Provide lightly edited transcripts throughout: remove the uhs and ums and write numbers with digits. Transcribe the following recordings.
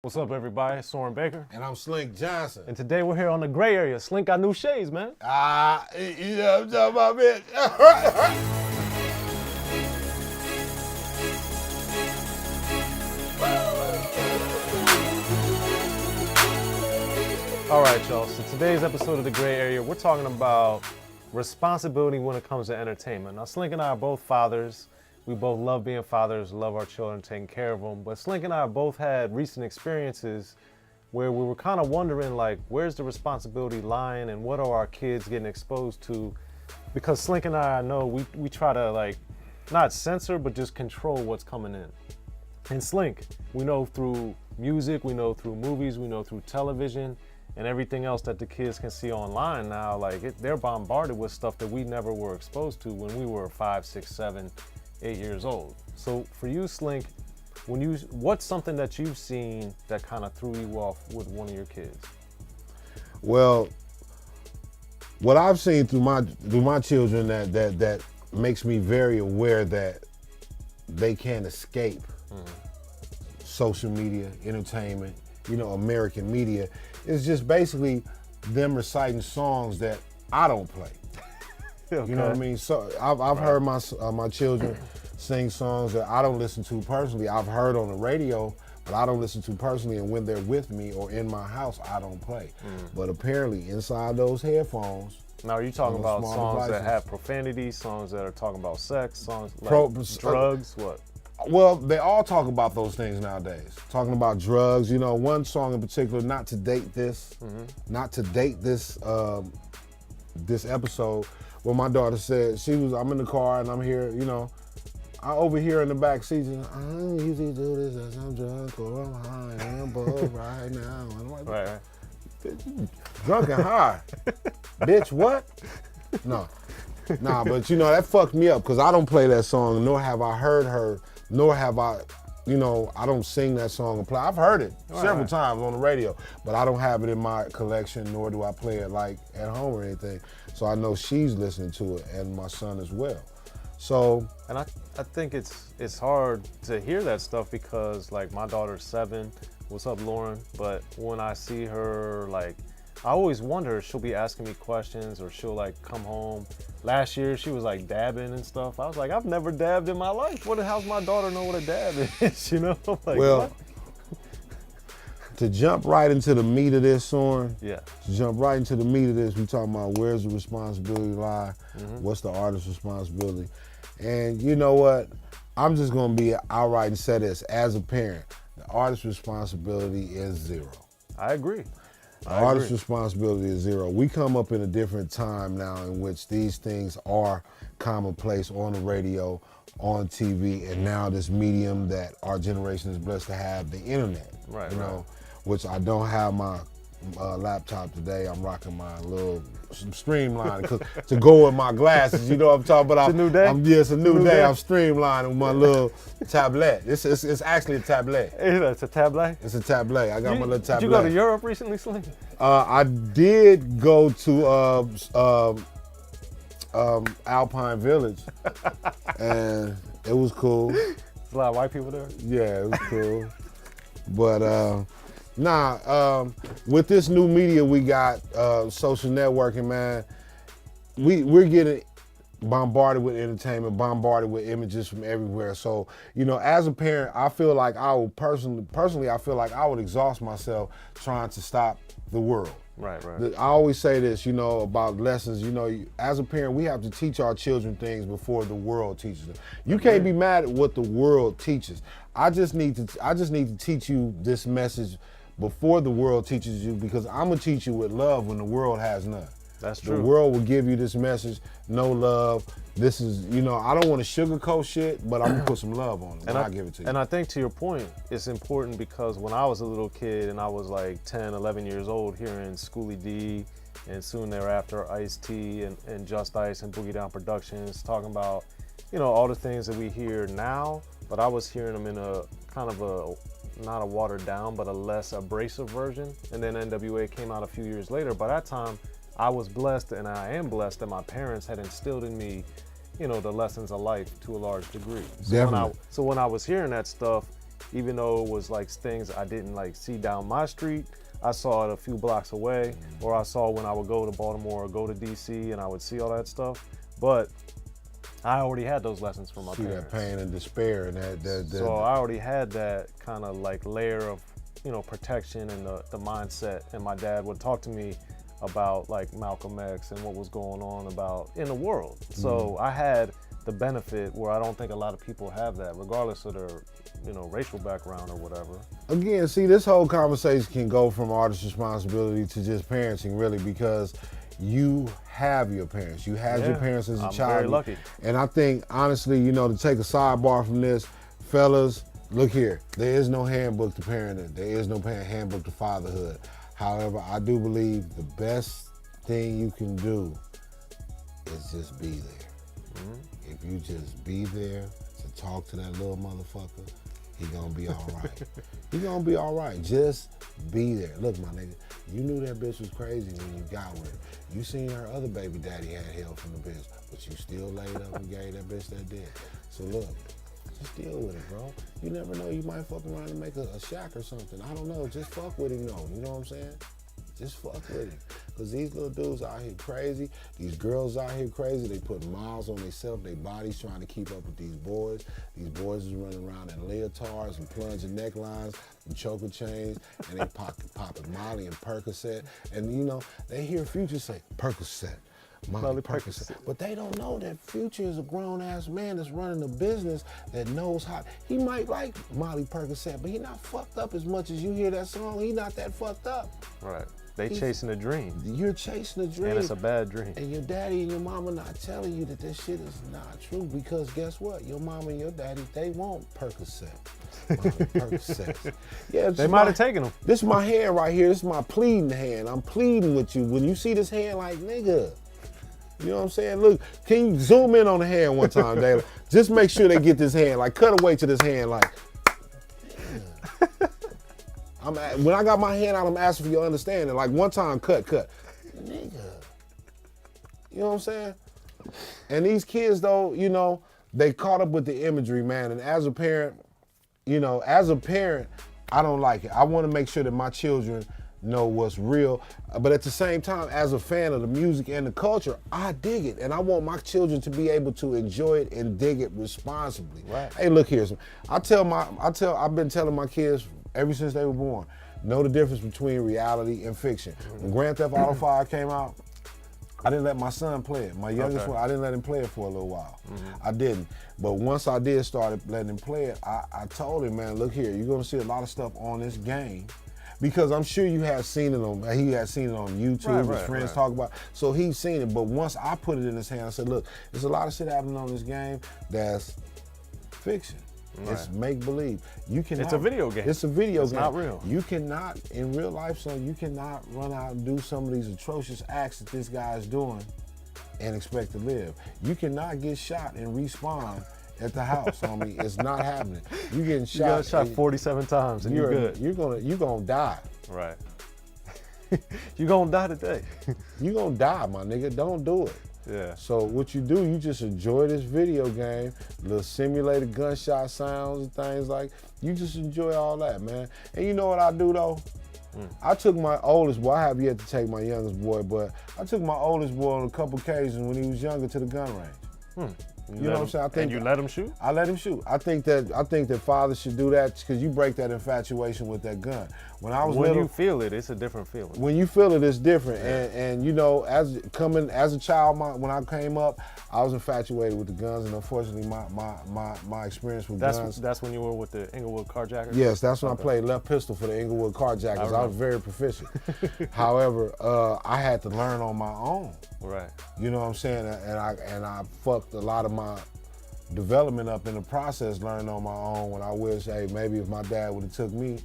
What's up, everybody? Soren Baker. And I'm Slink Johnson. And today we're here on the gray area. Slink got new shades, man. You know what I'm talking about, bitch? All right, y'all. So today's episode of the gray area, we're talking about responsibility when it comes to entertainment. Now, Slink and I are both fathers. We both love being fathers, love our children, taking care of them. But Slink and I both had recent experiences where we were kind of wondering, like, where's the responsibility lying and what are our kids getting exposed to? Because Slink and I know we try to, like, not censor, but just control what's coming in. And Slink, we know through music, we know through movies, we know through television, and everything else that the kids can see online now, like, they're bombarded with stuff that we never were exposed to when we were 5, 6, 7, 8 years old. So for you, Slink, what's something that you've seen that kind of threw you off with one of your kids? Well, what I've seen through my children that makes me very aware that they can't escape social media, entertainment, American media, is just basically them reciting songs that I don't play. Okay. You know what I mean? So I've heard my children sing songs that I don't listen to personally. I've heard on the radio, but I don't listen to personally. And when they're with me or in my house, I don't play. But apparently, inside those headphones. Now, are you talking about songs that have profanity, songs that are talking about sex, songs like drugs, what? Well, they all talk about those things nowadays. Talking about drugs, one song in particular, not to date this this episode. Well, my daughter said, I'm in the car and I'm here, I overhear in the back seat, I usually do this as I'm drunk or I'm high, and I'm bored right now. And I'm like, right. Drunk and high. Bitch, what? No. Nah, but that fucked me up because I don't play that song, nor have I heard her, nor have I, I don't sing that song and play. I've heard it several times on the radio, but I don't have it in my collection, nor do I play it like at home or anything. So I know she's listening to it, and my son as well. So, and I think it's hard to hear that stuff because, like, my daughter's 7. What's up, Lauren? But when I see her, like, I always wonder, she'll be asking me questions or she'll, like, come home. Last year, she was, like, dabbing and stuff. I was like, I've never dabbed in my life. How's my daughter know what a dab is, Like, well, what? To jump right into the meat of this, Soren. Yeah. To jump right into the meat of this, we talking about where's the responsibility lie, what's the artist's responsibility. And you know what? I'm just gonna be outright and say this. As a parent, the artist's responsibility is 0. I agree. The artist's responsibility is 0. We come up in a different time now in which these things are commonplace on the radio, on TV, and now this medium that our generation is blessed to have, the internet. Right, Which I don't have my laptop today. I'm rocking my little streamline to go with my glasses. You know what I'm talking about? It's a new day? It's a new day. I'm streamlining with my little tablet. It's actually a tablet. It's a tablet? It's a tablet. I got my little tablet. Did you go to Europe recently, Slink? I did go to Alpine Village, and it was cool. There's a lot of white people there? Yeah, it was cool. But with this new media we got, social networking, man, we're getting bombarded with entertainment, bombarded with images from everywhere. So, as a parent, I feel like I would personally, I feel like I would exhaust myself trying to stop the world. Right. I always say this, about lessons. As a parent, we have to teach our children things before the world teaches them. You can't be mad at what the world teaches. I just need to teach you this message before the world teaches you, because I'm gonna teach you with love when the world has none. That's true. The world will give you this message, no love. This is, I don't want to sugarcoat shit, but I'm gonna put some love on it when I give it to you. And I think, to your point, it's important because when I was a little kid and I was like 10, 11 years old, hearing Schoolie D and soon thereafter Ice-T and Just Ice and Boogie Down Productions talking about, all the things that we hear now, but I was hearing them in a kind of not a watered down, but a less abrasive version. And then N.W.A. came out a few years later. By that time, I was blessed, and I am blessed, that my parents had instilled in me, the lessons of life to a large degree. Definitely. So when I was hearing that stuff, even though it was like things I didn't like see down my street. I saw it a few blocks away, or I saw when I would go to Baltimore or go to DC and I would see all that stuff. But I already had those lessons from my parents. That pain and despair and that. So I already had that kind of like layer of, protection and the mindset. And my dad would talk to me about like Malcolm X and what was going on about in the world. So I had the benefit where I don't think a lot of people have that, regardless of their, racial background or whatever. Again, see, this whole conversation can go from artist responsibility to just parenting, really, because you have your parents. You had your parents as a child. I'm very lucky. And I think, honestly, to take a sidebar from this, fellas, look here. There is no handbook to parenting. There is no handbook to fatherhood. However, I do believe the best thing you can do is just be there. If you just be there to talk to that little motherfucker, he gonna be all right. He gonna be all right. Just be there. Look, my nigga, you knew that bitch was crazy when you got with her. You seen her other baby daddy had help from the bitch, but you still laid up and gave that bitch that dick. So look, just deal with it, bro. You never know, you might fuck around and make a shack or something. I don't know, just fuck with him though, you know what I'm saying? Just fuck with him. Because these little dudes out here crazy, these girls out here crazy, they put miles on themselves, their bodies trying to keep up with these boys. These boys is running around in leotards and plunging necklines and choker chains, and they popping Molly and Percocet. And they hear Future say, Percocet. Molly Percocet. But they don't know that Future is a grown-ass man that's running a business that knows how. He might like Molly Percocet, but he not fucked up as much as you hear that song. He not that fucked up. Right. They chasing a dream. You're chasing a dream. And it's a bad dream. And your daddy and your mama not telling you that this shit is not true, because guess what? Your mama and your daddy, they want Percocet. Molly Percocet. Yeah, they might have taken them. This is my hand right here. This is my pleading hand. I'm pleading with you. When you see this hand, like, nigga, you know what I'm saying? Look, can you zoom in on the hand one time, Daylan? Just make sure they get this hand. Like, cut away to this hand. Like, when I got my hand out, I'm asking for your understanding. Like, one time, cut. Nigga. You know what I'm saying? And these kids, though, they caught up with the imagery, man. And as a parent, I don't like it. I want to make sure that my children know what's real. But at the same time, as a fan of the music and the culture, I dig it. And I want my children to be able to enjoy it and dig it responsibly. Right. Hey, look here. I've been telling my kids ever since they were born, know the difference between reality and fiction. When Grand Theft Auto 5 came out, I didn't let my son play it. My youngest one, I didn't let him play it for a little while. I didn't. But once I did start letting him play it, I told him, man, look here, you're gonna see a lot of stuff on this game. Because I'm sure you have seen it he had seen it on YouTube, his friends talk about it. So he's seen it, but once I put it in his hand, I said, look, there's a lot of shit happening on this game that's fiction. Right. It's make-believe. It's a video game. It's a video game. It's not real. You cannot, in real life, son, you cannot run out and do some of these atrocious acts that this guy is doing and expect to live. You cannot get shot and respawn at the house, homie. It's not happening. You getting shot. You got shot 47 times and you're good. You're gonna die. Right. You're gonna die today. You're gonna die, my nigga. Don't do it. Yeah. So what you do, you just enjoy this video game, little simulated gunshot sounds and things like, you just enjoy all that, man. And you know what I do though? I took my oldest boy, I have yet to take my youngest boy, but I took my oldest boy on a couple occasions when he was younger to the gun range. You know what I'm saying? And you let him shoot? I let him shoot. I think that fathers should do that because you break that infatuation with that gun. When I was when little, you feel it, it's a different feeling. When you feel it, it's different. Yeah. And as a child, when I came up, I was infatuated with the guns, and unfortunately, my experience with guns. That's when you were with the Inglewood Carjackers? Yes, that's when I played left pistol for the Inglewood Carjackers. I was very proficient. However, I had to learn on my own. Right. You know what I'm saying? And I fucked a lot of my development up in the process, learning on my own, when I wish, hey, maybe if my dad would have took me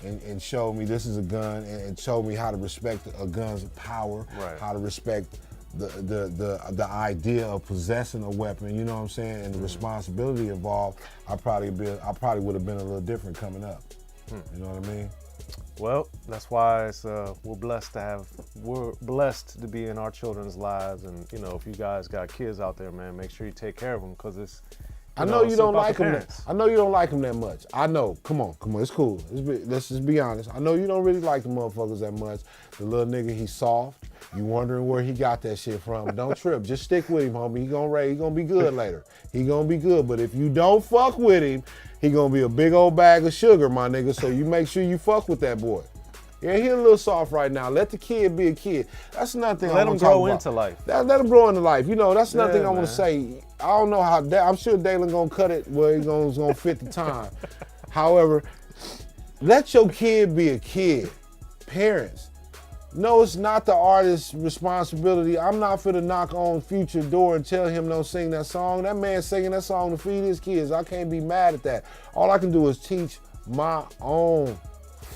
and showed me this is a gun and showed me how to respect a gun's power, how to respect the idea of possessing a weapon, you know what I'm saying, and the responsibility involved, I probably would have been a little different coming up. You know what I mean? Well, that's why we're blessed to be in our children's lives, and if you guys got kids out there, man, make sure you take care of them, because I know you don't like him. parents. I know you don't like him that much. I know. Come on. It's cool. Let's just be honest. I know you don't really like the motherfuckers that much. The little nigga, he's soft. You wondering where he got that shit from. Don't trip. Just stick with him, homie. He gonna be good later. He gonna be good. But if you don't fuck with him, he gonna be a big old bag of sugar, my nigga. So you make sure you fuck with that boy. Yeah, he a little soft right now. Let the kid be a kid. That's another thing I Let want him to talk grow about. into life. Let him grow into life. You know, that's another thing I want man. to say. I don't know how, I'm sure Daylan gonna cut it where he's gonna fit the time. However, let your kid be a kid. Parents. No, it's not the artist's responsibility. I'm not finna knock on Future door and tell him don't sing that song. That man singing that song to feed his kids. I can't be mad at that. All I can do is teach my own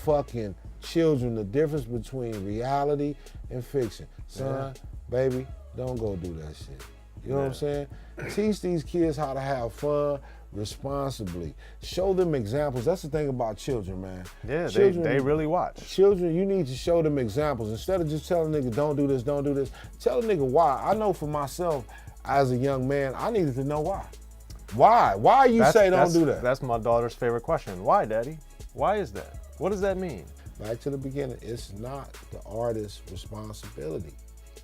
fucking children the difference between reality and fiction. Son, baby, don't go do that shit. You know what I'm saying? Teach these kids how to have fun responsibly. Show them examples. That's the thing about children, man. Yeah, children, they really watch. Children, you need to show them examples. Instead of just telling a nigga, don't do this, don't do this, tell a nigga why. I know for myself, as a young man, I needed to know why. Why? Why you say don't do that? That's my daughter's favorite question. Why, Daddy? Why is that? What does that mean? Back to the beginning, it's not the artist's responsibility.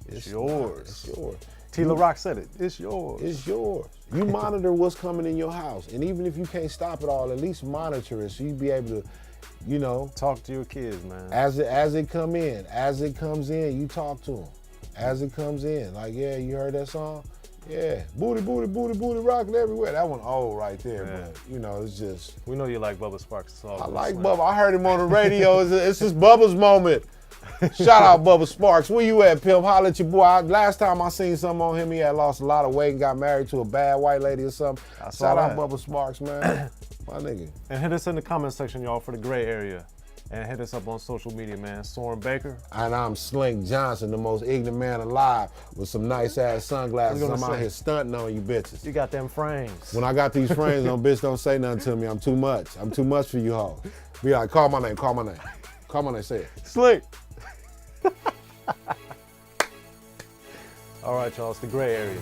It's yours. It's yours. Tila Rock said it. It's yours. It's yours. You monitor what's coming in your house. And even if you can't stop it all, at least monitor it so you be able to, you know. Talk to your kids, man. As it comes in, you talk to them. As it comes in, like, yeah, you heard that song? Yeah, booty, booty, booty, booty, rocking everywhere. That one old right there, but you know, it's just. We know you like Bubba Sparks. I like Bubba. I heard him on the radio. It's just Bubba's moment. Shout out Bubba Sparks. Where you at, pimp? Holla at your boy. Last time I seen something on him, he had lost a lot of weight and got married to a bad white lady or something. Shout out Bubba Sparks, man. My nigga. And hit us in the comment section, y'all, for the gray area. And hit us up on social media, man. Soren Baker. And I'm Slink Johnson, the most ignorant man alive, with some nice ass sunglasses. I'm out here stunting on you bitches. You got them frames. When I got these frames on, bitch, don't say nothing to me. I'm too much. I'm too much for you hoes. Be like, call my name, call my name. Call my name, say it. Slink. All right, y'all, it's the gray area.